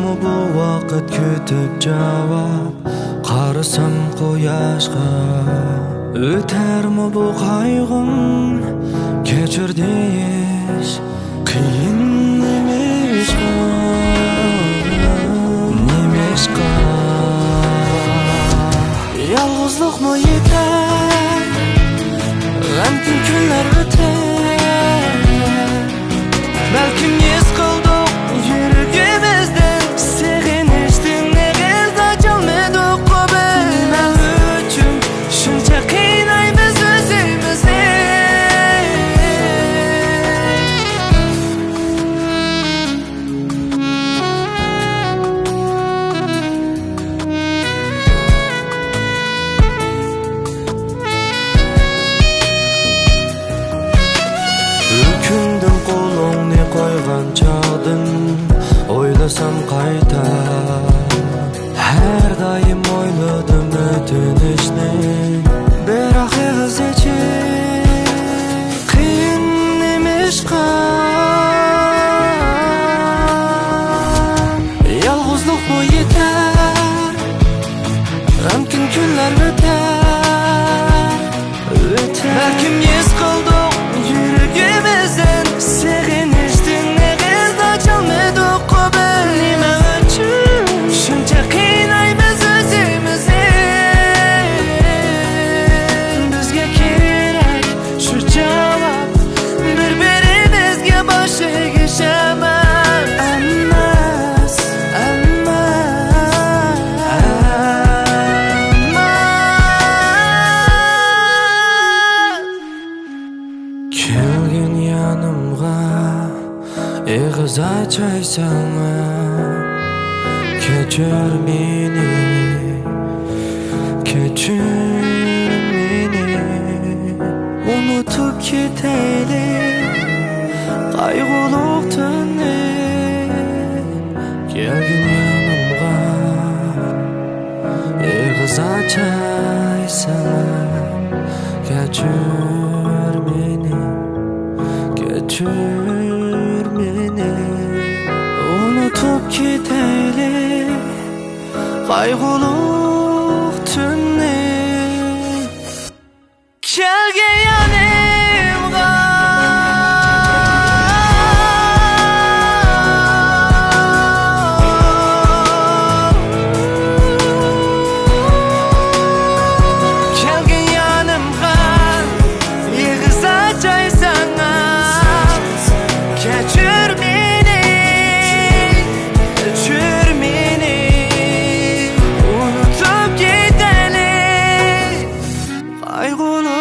Kelmedingmi bu vaqt kütüp cevap? Qarasam quyoshga o'tarmi bu qayg'um? Kechir deyish qiyin nemishqa? Yolg'izlikmi yetar? G'amgin kunlar o'tar. Balkim es qildik yuragimizdan seg'inishdan nega ocholmadik qo'bil. Nima uchun shuncha qiynaymiz o'zimizni? Ökündüm qo'lingni qo'ygan chog'din o'ylasam qayta. Har doim o'yladim o'tinishni, biroq ig'iz ichib qiyin nemishqa? Yolg'izlikmi yetar? G'amgin kunlar o'tar. Balkim es qildik yuragimizdan seg'inishdan nega ocholmadik qo'bil. Nima uchun shuncha qiynaymiz o'zimizni? Bizga kerak shu javob, bir-birimizga bosh egishamiz. Kelgin yanımga, ig'iz ochaysanmi? Kechir meni, kechir meni. Unutib ketaylik qayg'uli tunni. Kelgin yanımga, ig'iz ochaysanmi? Kechir meni, kechir meni. Unutib ketaylik qayg'uli tunni. Kelgin yanimga, kelgin yanimga, ig'iz ochaysanmi? Kechir meni, kechir meni. Unutib ketaylik qayg'uli